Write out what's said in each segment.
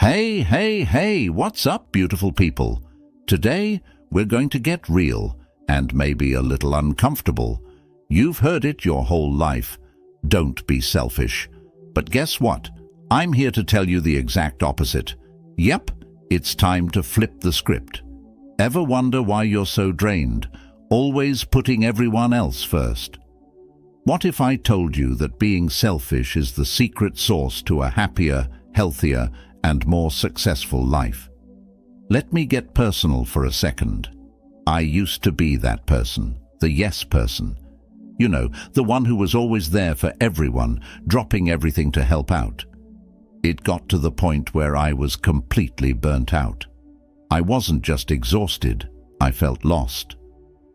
Hey, hey, hey, what's up, beautiful people? Today, we're going to get real and maybe a little uncomfortable. You've heard it your whole life. Don't be selfish. But guess what? I'm here to tell you the exact opposite. Yep, it's time to flip the script. Ever wonder why you're so drained, always putting everyone else first? What if I told you that being selfish is the secret sauce to a happier, healthier, and more successful life? Let me get personal for a second. I used to be that person, the yes person. You know, the one who was always there for everyone, dropping everything to help out. It got to the point where I was completely burnt out. I wasn't just exhausted, I felt lost.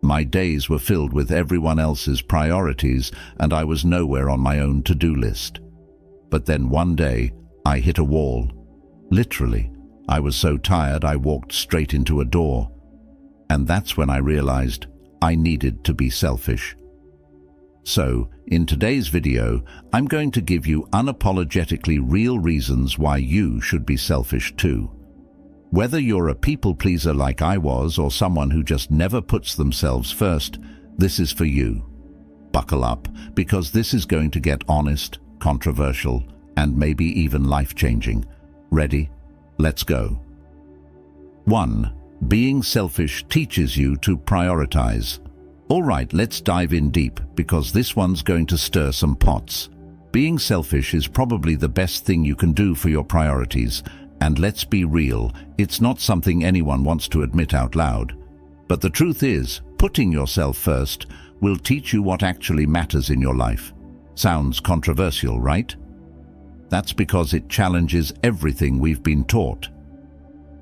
My days were filled with everyone else's priorities, and I was nowhere on my own to-do list. But then one day, I hit a wall. Literally, I was so tired I walked straight into a door. And that's when I realized I needed to be selfish. So, in today's video, I'm going to give you unapologetically real reasons why you should be selfish too. Whether you're a people pleaser like I was or someone who just never puts themselves first, this is for you. Buckle up, because this is going to get honest, controversial, and maybe even life-changing. Ready? Let's go. 1. Being selfish teaches you to prioritize. All right, let's dive in deep, because this one's going to stir some pots. Being selfish is probably the best thing you can do for your priorities. And let's be real, it's not something anyone wants to admit out loud. But the truth is, putting yourself first will teach you what actually matters in your life. Sounds controversial, right? That's because it challenges everything we've been taught.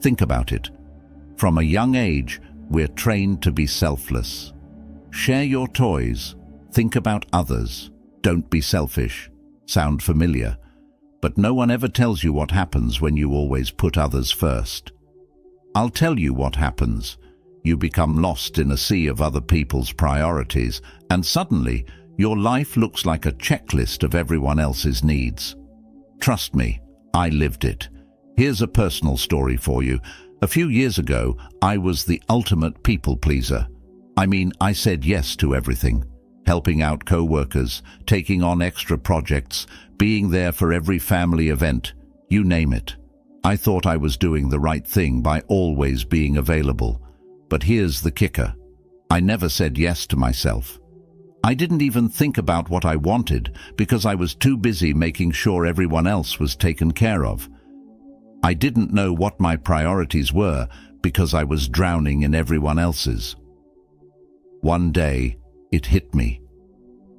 Think about it. From a young age, we're trained to be selfless. Share your toys. Think about others. Don't be selfish. Sound familiar? But no one ever tells you what happens when you always put others first. I'll tell you what happens. You become lost in a sea of other people's priorities, and suddenly your life looks like a checklist of everyone else's needs. Trust me, I lived it. Here's a personal story for you. A few years ago, I was the ultimate people pleaser. I mean, I said yes to everything. Helping out co-workers, taking on extra projects, being there for every family event, you name it. I thought I was doing the right thing by always being available. But here's the kicker. I never said yes to myself. I didn't even think about what I wanted because I was too busy making sure everyone else was taken care of. I didn't know what my priorities were because I was drowning in everyone else's. One day, it hit me.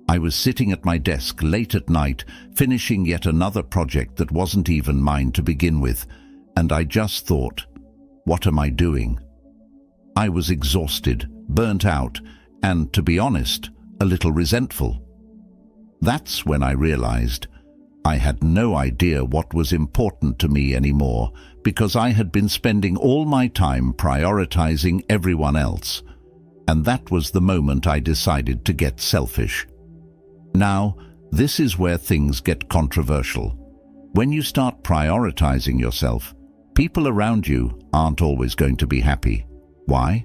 I was sitting at my desk late at night, finishing yet another project that wasn't even mine to begin with, and I just thought, what am I doing? I was exhausted, burnt out, and, to be honest, a little resentful. That's when I realized I had no idea what was important to me anymore, because I had been spending all my time prioritizing everyone else. And that was the moment I decided to get selfish. Now, this is where things get controversial. When you start prioritizing yourself, people around you aren't always going to be happy. Why?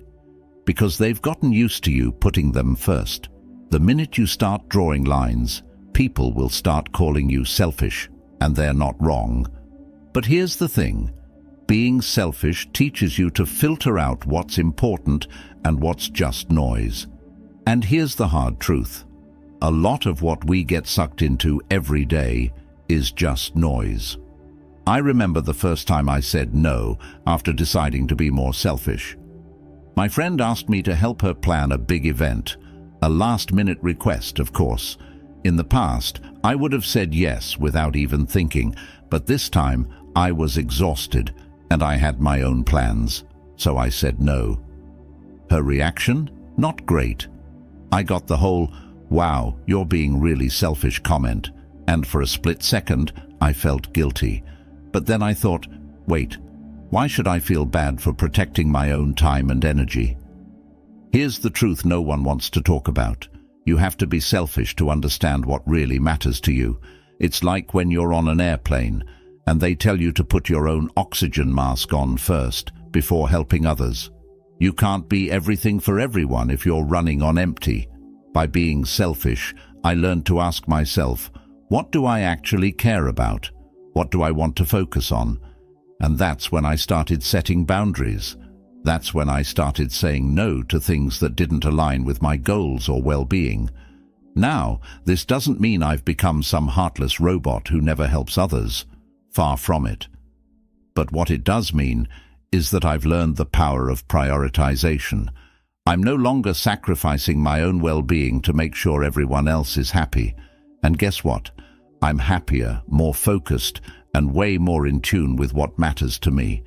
Because they've gotten used to you putting them first. The minute you start drawing lines, people will start calling you selfish, and they're not wrong. But here's the thing. Being selfish teaches you to filter out what's important and what's just noise. And here's the hard truth. A lot of what we get sucked into every day is just noise. I remember the first time I said no after deciding to be more selfish. My friend asked me to help her plan a big event, a last-minute request, of course. In the past, I would have said yes without even thinking, but this time I was exhausted and I had my own plans, so I said no. Her reaction? Not great. I got the whole, "Wow, you're being really selfish" comment, and for a split second, I felt guilty. But then I thought, wait, why should I feel bad for protecting my own time and energy? Here's the truth no one wants to talk about. You have to be selfish to understand what really matters to you. It's like when you're on an airplane. and they tell you to put your own oxygen mask on first before helping others. You can't be everything for everyone if you're running on empty. By being selfish, I learned to ask myself, what do I actually care about? What do I want to focus on? And that's when I started setting boundaries. That's when I started saying no to things that didn't align with my goals or well-being. Now, this doesn't mean I've become some heartless robot who never helps others. Far from it. But what it does mean is that I've learned the power of prioritization. I'm no longer sacrificing my own well-being to make sure everyone else is happy. And guess what? I'm happier, more focused, and way more in tune with what matters to me.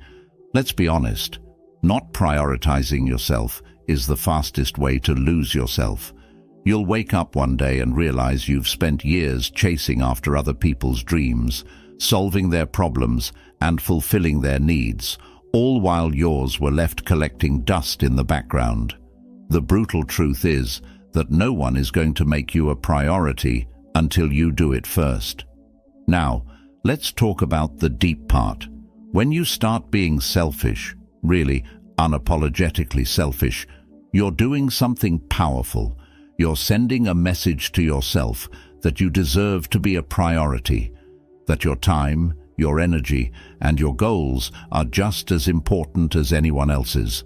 Let's be honest, not prioritizing yourself is the fastest way to lose yourself. You'll wake up one day and realize you've spent years chasing after other people's dreams, solving their problems and fulfilling their needs, all while yours were left collecting dust in the background. The brutal truth is that no one is going to make you a priority until you do it first. Now, let's talk about the deep part. When you start being selfish, really unapologetically selfish, you're doing something powerful. You're sending a message to yourself that you deserve to be a priority, that your time, your energy, and your goals are just as important as anyone else's.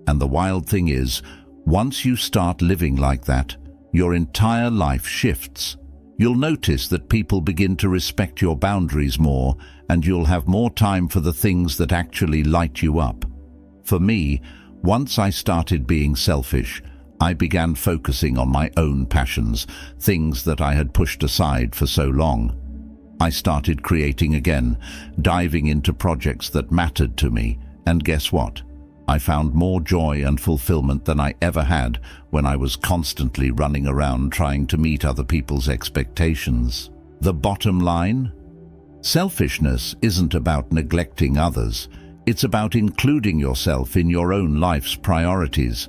And the wild thing is, once you start living like that, your entire life shifts. You'll notice that people begin to respect your boundaries more, and you'll have more time for the things that actually light you up. For me, once I started being selfish, I began focusing on my own passions, things that I had pushed aside for so long. I started creating again, diving into projects that mattered to me, and guess what? I found more joy and fulfillment than I ever had when I was constantly running around trying to meet other people's expectations. The bottom line? Selfishness isn't about neglecting others. It's about including yourself in your own life's priorities.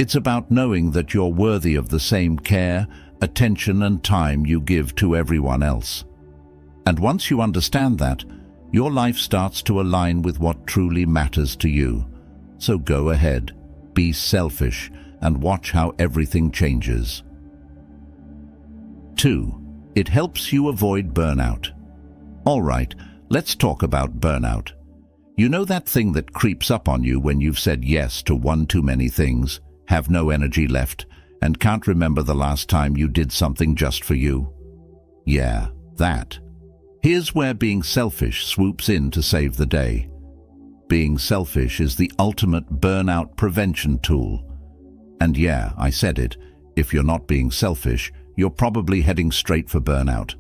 It's about knowing that you're worthy of the same care, attention, and time you give to everyone else. And once you understand that, your life starts to align with what truly matters to you. So go ahead, be selfish, and watch how everything changes. 2. It helps you avoid burnout. All right, let's talk about burnout. You know that thing that creeps up on you when you've said yes to one too many things, have no energy left, and can't remember the last time you did something just for you? Yeah, that. Here's where being selfish swoops in to save the day. Being selfish is the ultimate burnout prevention tool. And yeah, I said it, if you're not being selfish, you're probably heading straight for burnout.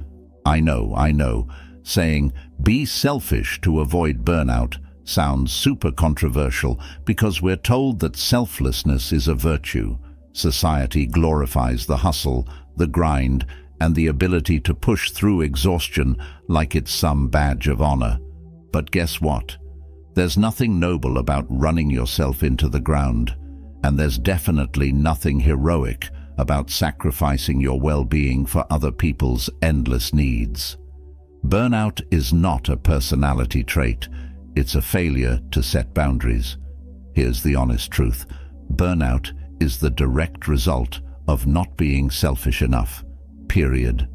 I know. Saying, be selfish to avoid burnout sounds super controversial because we're told that selflessness is a virtue. Society glorifies the hustle, the grind, and the ability to push through exhaustion like it's some badge of honor. But guess what? There's nothing noble about running yourself into the ground, and there's definitely nothing heroic about sacrificing your well-being for other people's endless needs. Burnout is not a personality trait. It's a failure to set boundaries. Here's the honest truth. Burnout is the direct result of not being selfish enough. Period.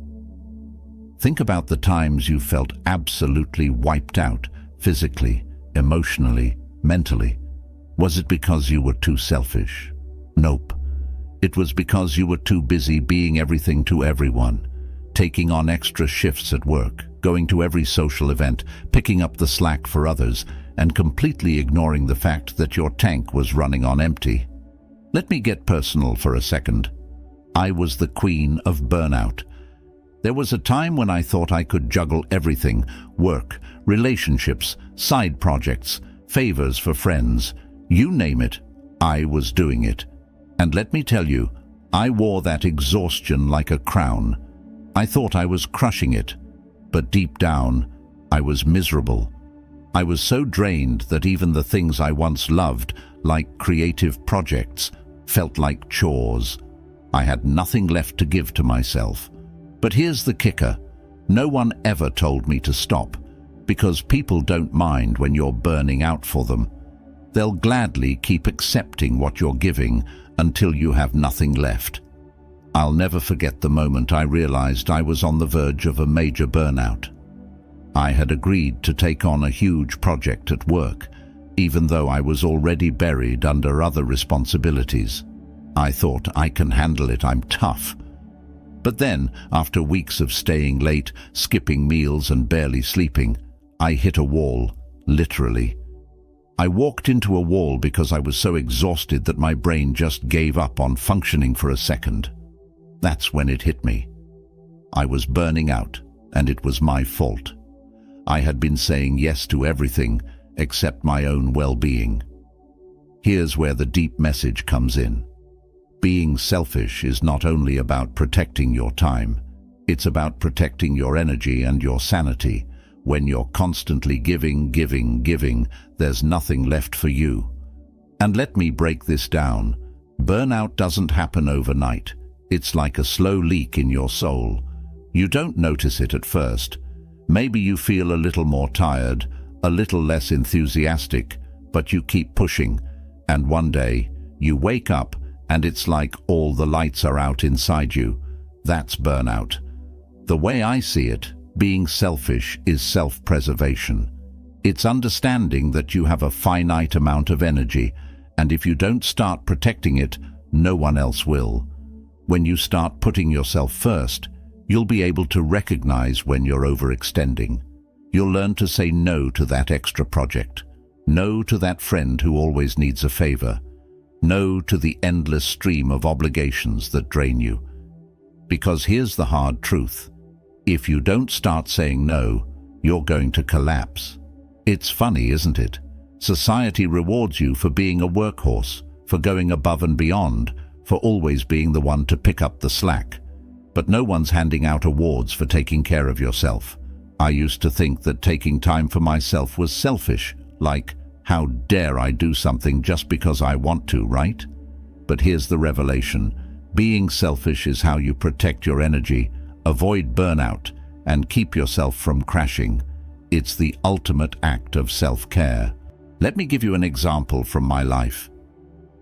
Think about the times you felt absolutely wiped out, physically, emotionally, mentally. Was it because you were too selfish? Nope. It was because you were too busy being everything to everyone, taking on extra shifts at work, going to every social event, picking up the slack for others, and completely ignoring the fact that your tank was running on empty. Let me get personal for a second. I was the queen of burnout. There was a time when I thought I could juggle everything: work, relationships, side projects, favors for friends. You name it, I was doing it. And let me tell you, I wore that exhaustion like a crown. I thought I was crushing it, but deep down, I was miserable. I was so drained that even the things I once loved, like creative projects, felt like chores. I had nothing left to give to myself. But here's the kicker. No one ever told me to stop. because people don't mind when you're burning out for them. They'll gladly keep accepting what you're giving until you have nothing left. I'll never forget the moment I realized I was on the verge of a major burnout. I had agreed to take on a huge project at work, even though I was already buried under other responsibilities. I thought, I can handle it, I'm tough. But then, after weeks of staying late, skipping meals and barely sleeping, I hit a wall, literally. I walked into a wall because I was so exhausted that my brain just gave up on functioning for a second. That's when it hit me. I was burning out, and it was my fault. I had been saying yes to everything except my own well-being. Here's where the deep message comes in. Being selfish is not only about protecting your time, it's about protecting your energy and your sanity. When you're constantly giving, there's nothing left for you. And let me break this down. Burnout doesn't happen overnight. It's like a slow leak in your soul. You don't notice it at first. Maybe you feel a little more tired, a little less enthusiastic, but you keep pushing. And one day, you wake up and it's like all the lights are out inside you. That's burnout. The way I see it, being selfish is self-preservation. It's understanding that you have a finite amount of energy, and if you don't start protecting it, no one else will. When you start putting yourself first, you'll be able to recognize when you're overextending. You'll learn to say no to that extra project, no to that friend who always needs a favor, no to the endless stream of obligations that drain you. Because here's the hard truth. If you don't start saying no, you're going to collapse. It's funny, isn't it? Society rewards you for being a workhorse, for going above and beyond, for always being the one to pick up the slack. But no one's handing out awards for taking care of yourself. I used to think that taking time for myself was selfish, like, how dare I do something just because I want to, right? But here's the revelation. Being selfish is how you protect your energy, avoid burnout, and keep yourself from crashing. It's the ultimate act of self-care. Let me give you an example from my life.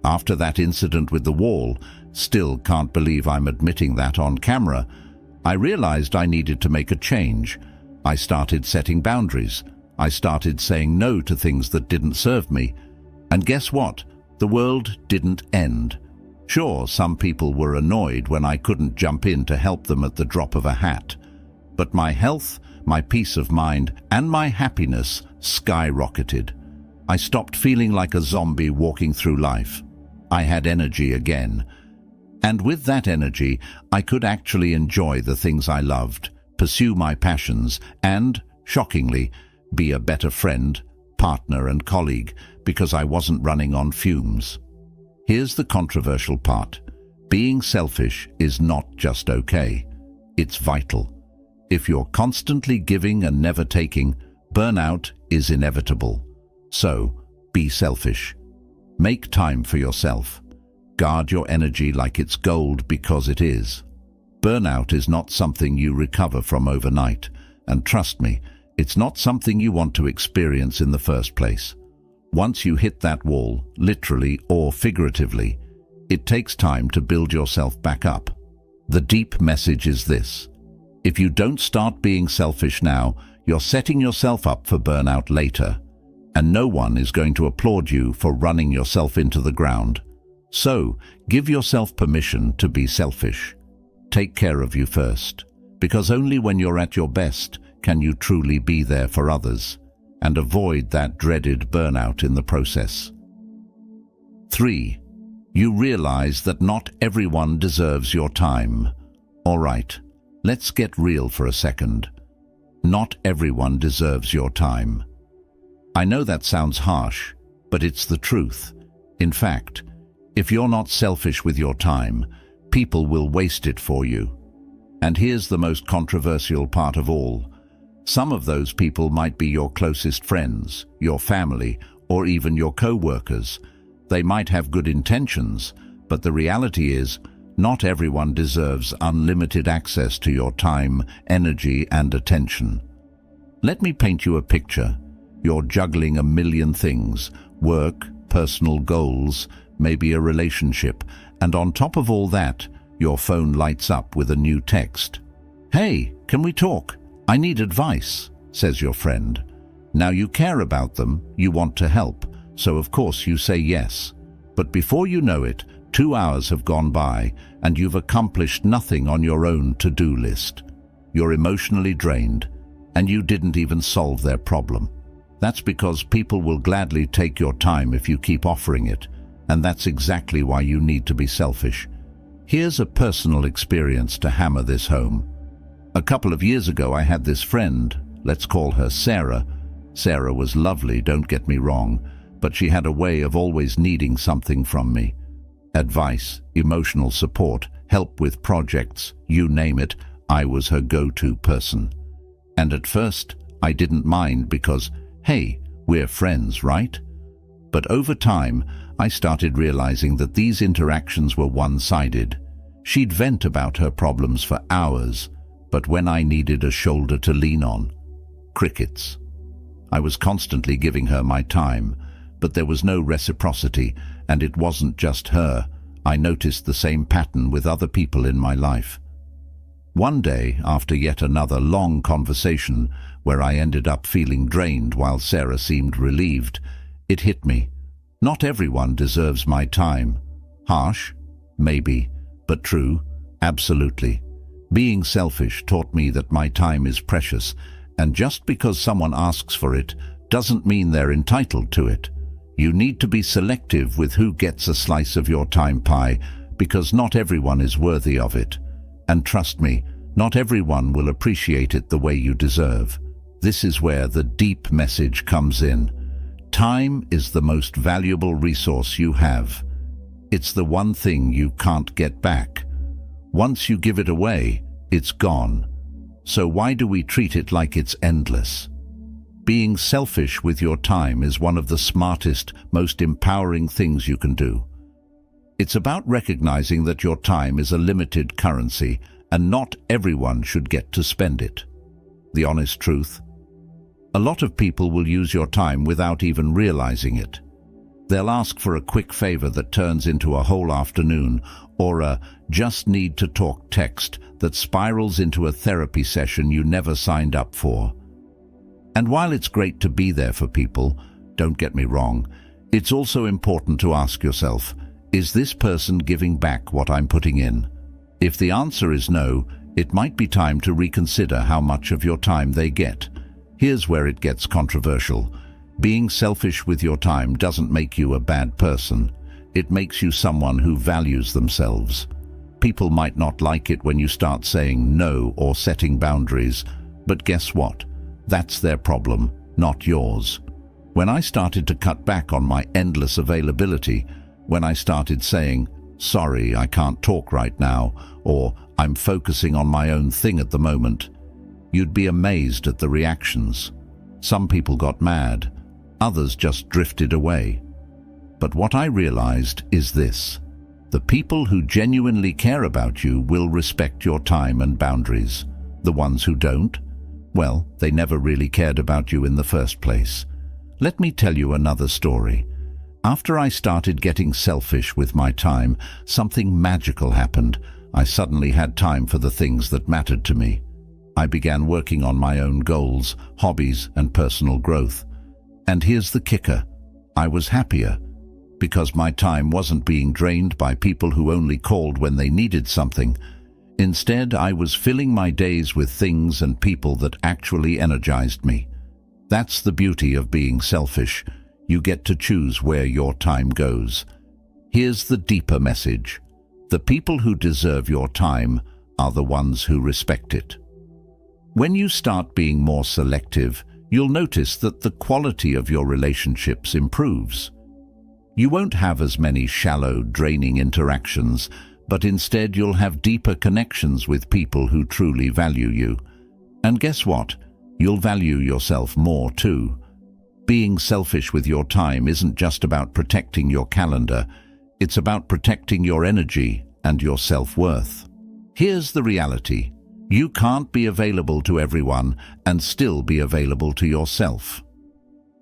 After that incident with the wall, still can't believe I'm admitting that on camera, I realized I needed to make a change. I started setting boundaries. I started saying no to things that didn't serve me. And guess what? The world didn't end. Sure, some people were annoyed when I couldn't jump in to help them at the drop of a hat. But my health, my peace of mind, and my happiness skyrocketed. I stopped feeling like a zombie walking through life. I had energy again. And with that energy, I could actually enjoy the things I loved, pursue my passions, and, shockingly, be a better friend, partner, and colleague because I wasn't running on fumes. Here's the controversial part. Being selfish is not just okay. It's vital. If you're constantly giving and never taking, burnout is inevitable. So, be selfish. Make time for yourself. Guard your energy like it's gold, because it is. Burnout is not something you recover from overnight, and trust me, it's not something you want to experience in the first place. Once you hit that wall, literally or figuratively, it takes time to build yourself back up. The deep message is this. If you don't start being selfish now, you're setting yourself up for burnout later, and no one is going to applaud you for running yourself into the ground. So, give yourself permission to be selfish. Take care of you first, because only when you're at your best can you truly be there for others, and avoid that dreaded burnout in the process. 3. You realize that not everyone deserves your time. All right, let's get real for a second. Not everyone deserves your time. I know that sounds harsh, but it's the truth. In fact, if you're not selfish with your time, people will waste it for you. And here's the most controversial part of all. Some of those people might be your closest friends, your family, or even your co-workers. They might have good intentions, but the reality is, not everyone deserves unlimited access to your time, energy, and attention. Let me paint you a picture. You're juggling a million things: work, personal goals, maybe a relationship, and on top of all that, your phone lights up with a new text. "Hey, can we talk? I need advice," says your friend. Now you care about them, you want to help, so of course you say yes. But before you know it, 2 hours have gone by and you've accomplished nothing on your own to-do list. You're emotionally drained and you didn't even solve their problem. That's because people will gladly take your time if you keep offering it, and that's exactly why you need to be selfish. Here's a personal experience to hammer this home. A couple of years ago I had this friend, let's call her Sarah. Sarah was lovely, don't get me wrong, but she had a way of always needing something from me. Advice, emotional support, help with projects, you name it, I was her go-to person. And at first, I didn't mind because, hey, we're friends, right? But over time, I started realizing that these interactions were one-sided. She'd vent about her problems for hours, but when I needed a shoulder to lean on, crickets. I was constantly giving her my time, but there was no reciprocity, and it wasn't just her. I noticed the same pattern with other people in my life. One day, after yet another long conversation, where I ended up feeling drained while Sarah seemed relieved, it hit me. Not everyone deserves my time. Harsh? Maybe. But true? Absolutely. Being selfish taught me that my time is precious, and just because someone asks for it doesn't mean they're entitled to it. You need to be selective with who gets a slice of your time pie, because not everyone is worthy of it. And trust me, not everyone will appreciate it the way you deserve. This is where the deep message comes in. Time is the most valuable resource you have. It's the one thing you can't get back. Once you give it away, it's gone. So why do we treat it like it's endless? Being selfish with your time is one of the smartest, most empowering things you can do. It's about recognizing that your time is a limited currency and not everyone should get to spend it. The honest truth? A lot of people will use your time without even realizing it. They'll ask for a quick favor that turns into a whole afternoon, or a just need to talk text that spirals into a therapy session you never signed up for. And while it's great to be there for people, don't get me wrong, it's also important to ask yourself, is this person giving back what I'm putting in? If the answer is no, it might be time to reconsider how much of your time they get. Here's where it gets controversial. Being selfish with your time doesn't make you a bad person. It makes you someone who values themselves. People might not like it when you start saying no or setting boundaries, but guess what? That's their problem, not yours. When I started to cut back on my endless availability, when I started saying, "Sorry, I can't talk right now," or "I'm focusing on my own thing at the moment," you'd be amazed at the reactions. Some people got mad, others just drifted away. But what I realized is this: the people who genuinely care about you will respect your time and boundaries. The ones who don't, well, they never really cared about you in the first place. Let me tell you another story. After I started getting selfish with my time, something magical happened. I suddenly had time for the things that mattered to me. I began working on my own goals, hobbies, and personal growth. And here's the kicker: I was happier, because my time wasn't being drained by people who only called when they needed something. Instead, I was filling my days with things and people that actually energized me. That's the beauty of being selfish. You get to choose where your time goes. Here's the deeper message: the people who deserve your time are the ones who respect it. When you start being more selective, you'll notice that the quality of your relationships improves. You won't have as many shallow, draining interactions, but instead you'll have deeper connections with people who truly value you. And guess what? You'll value yourself more too. Being selfish with your time isn't just about protecting your calendar, it's about protecting your energy and your self-worth. Here's the reality: You can't be available to everyone and still be available to yourself.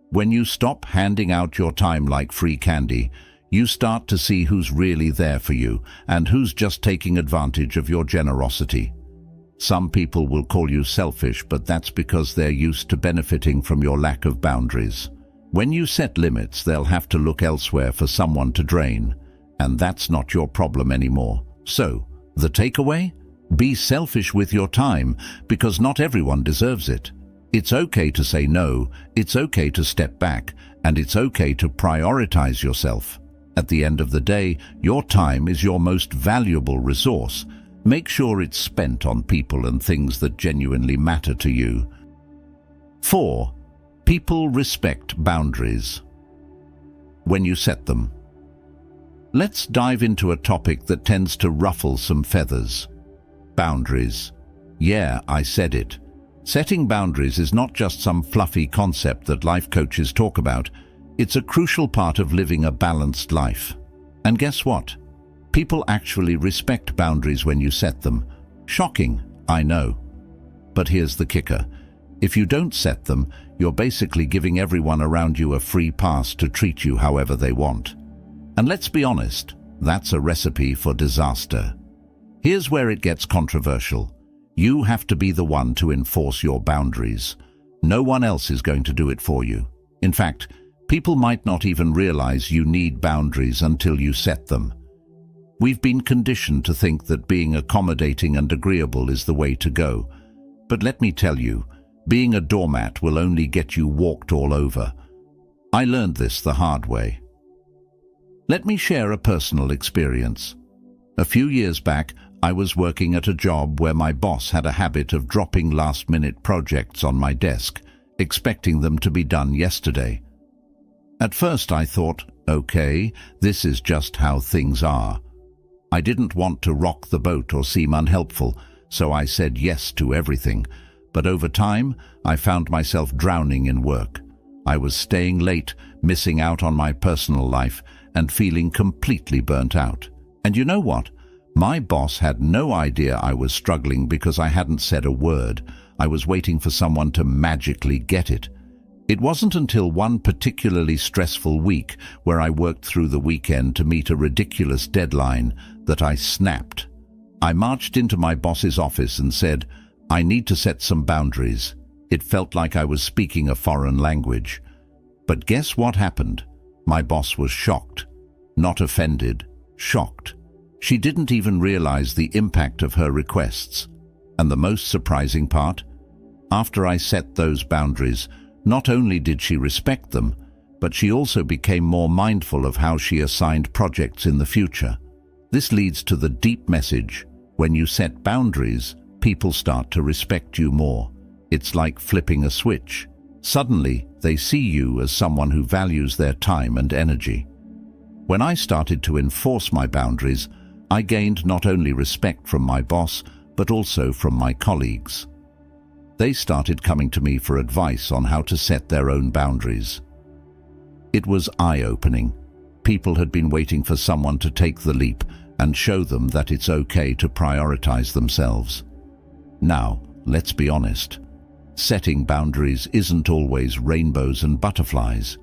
When you stop handing out your time like free candy, you start to see who's really there for you and who's just taking advantage of your generosity. Some people will call you selfish, but that's because they're used to benefiting from your lack of boundaries. When you set limits, they'll have to look elsewhere for someone to drain, and that's not your problem anymore. So, the takeaway? Be selfish with your time, because not everyone deserves it. It's okay to say no, it's okay to step back, and it's okay to prioritize yourself. At the end of the day, your time is your most valuable resource. Make sure it's spent on people and things that genuinely matter to you. 4. People respect boundaries when you set them. Let's dive into a topic that tends to ruffle some feathers. Boundaries. Yeah, I said it. Setting boundaries is not just some fluffy concept that life coaches talk about. It's a crucial part of living a balanced life. And guess what? People actually respect boundaries when you set them. Shocking, I know. But here's the kicker. If you don't set them, you're basically giving everyone around you a free pass to treat you however they want. And let's be honest, that's a recipe for disaster. Here's where it gets controversial. You have to be the one to enforce your boundaries. No one else is going to do it for you. In fact, people might not even realize you need boundaries until you set them. We've been conditioned to think that being accommodating and agreeable is the way to go. But let me tell you, being a doormat will only get you walked all over. I learned this the hard way. Let me share a personal experience. A few years back, I was working at a job where my boss had a habit of dropping last-minute projects on my desk, expecting them to be done yesterday. At first I thought, okay, this is just how things are. I didn't want to rock the boat or seem unhelpful, so I said yes to everything. But over time, I found myself drowning in work. I was staying late, missing out on my personal life, and feeling completely burnt out. And you know what? My boss had no idea I was struggling because I hadn't said a word. I was waiting for someone to magically get it. It wasn't until one particularly stressful week, where I worked through the weekend to meet a ridiculous deadline, that I snapped. I marched into my boss's office and said, I need to set some boundaries. It felt like I was speaking a foreign language. But guess what happened? My boss was shocked. Not offended, shocked. She didn't even realize the impact of her requests. And the most surprising part? After I set those boundaries, not only did she respect them, but she also became more mindful of how she assigned projects in the future. This leads to the deep message: when you set boundaries, people start to respect you more. It's like flipping a switch. Suddenly, they see you as someone who values their time and energy. When I started to enforce my boundaries, I gained not only respect from my boss, but also from my colleagues. They started coming to me for advice on how to set their own boundaries. It was eye-opening. People had been waiting for someone to take the leap and show them that it's okay to prioritize themselves. Now, let's be honest. Setting boundaries isn't always rainbows and butterflies.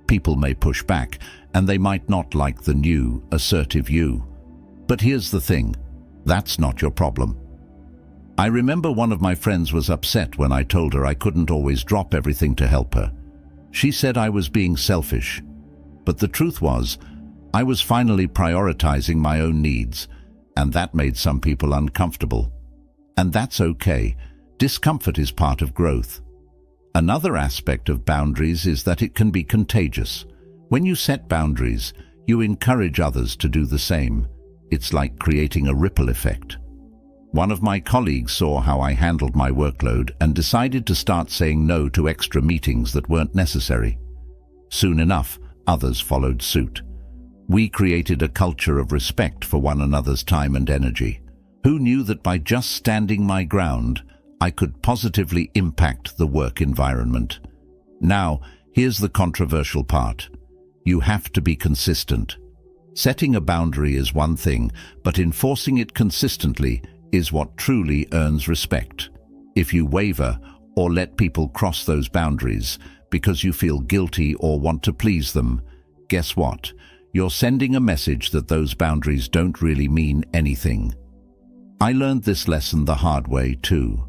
People may push back, and they might not like the new, assertive you. But here's the thing, that's not your problem. I remember one of my friends was upset when I told her I couldn't always drop everything to help her. She said I was being selfish. But the truth was, I was finally prioritizing my own needs, and that made some people uncomfortable. And that's okay. Discomfort is part of growth. Another aspect of boundaries is that it can be contagious. When you set boundaries, you encourage others to do the same. It's like creating a ripple effect. One of my colleagues saw how I handled my workload and decided to start saying no to extra meetings that weren't necessary. Soon enough, others followed suit. We created a culture of respect for one another's time and energy. Who knew that by just standing my ground, I could positively impact the work environment? Now, here's the controversial part. You have to be consistent. Setting a boundary is one thing, but enforcing it consistently is what truly earns respect. If you waver or let people cross those boundaries because you feel guilty or want to please them, guess what? You're sending a message that those boundaries don't really mean anything. I learned this lesson the hard way too.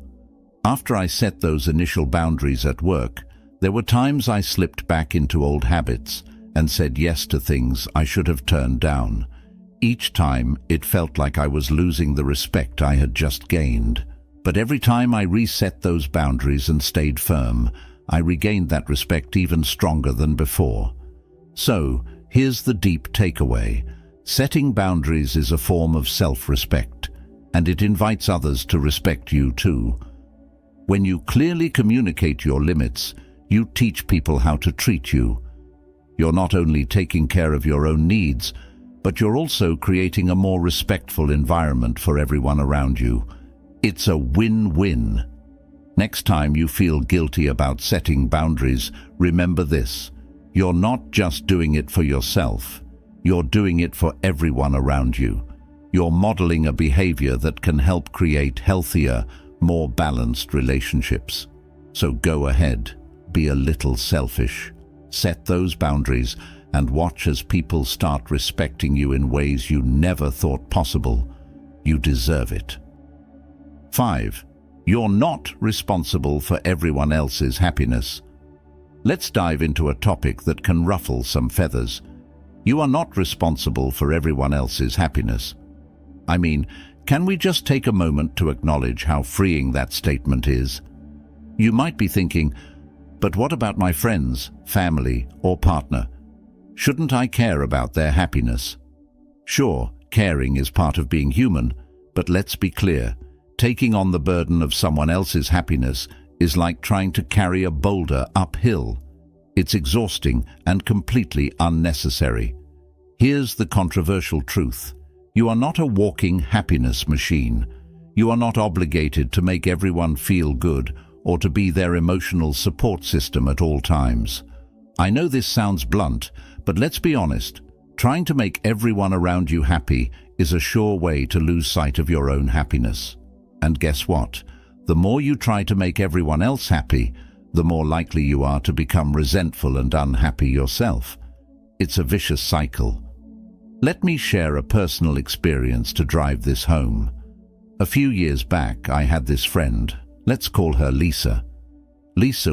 After I set those initial boundaries at work, there were times I slipped back into old habits and said yes to things I should have turned down. Each time, it felt like I was losing the respect I had just gained. But every time I reset those boundaries and stayed firm, I regained that respect even stronger than before. So, here's the deep takeaway. Setting boundaries is a form of self-respect, and it invites others to respect you too. When you clearly communicate your limits, you teach people how to treat you. You're not only taking care of your own needs, but you're also creating a more respectful environment for everyone around you. It's a win-win. Next time you feel guilty about setting boundaries, remember this. You're not just doing it for yourself. You're doing it for everyone around you. You're modeling a behavior that can help create healthier, more balanced relationships. So go ahead, be a little selfish. Set those boundaries and watch as people start respecting you in ways you never thought possible. You deserve it. 5. You're not responsible for everyone else's happiness. Let's dive into a topic that can ruffle some feathers. You are not responsible for everyone else's happiness. I mean, can we just take a moment to acknowledge how freeing that statement is? You might be thinking, but what about my friends, family, or partner? Shouldn't I care about their happiness? Sure, caring is part of being human, but let's be clear. Taking on the burden of someone else's happiness is like trying to carry a boulder uphill. It's exhausting and completely unnecessary. Here's the controversial truth. You are not a walking happiness machine. You are not obligated to make everyone feel good or to be their emotional support system at all times. I know this sounds blunt, but let's be honest. Trying to make everyone around you happy is a sure way to lose sight of your own happiness. And guess what? The more you try to make everyone else happy, the more likely you are to become resentful and unhappy yourself. It's a vicious cycle. Let me share a personal experience to drive this home. A few years back, I had this friend. Let's call her Lisa. Lisa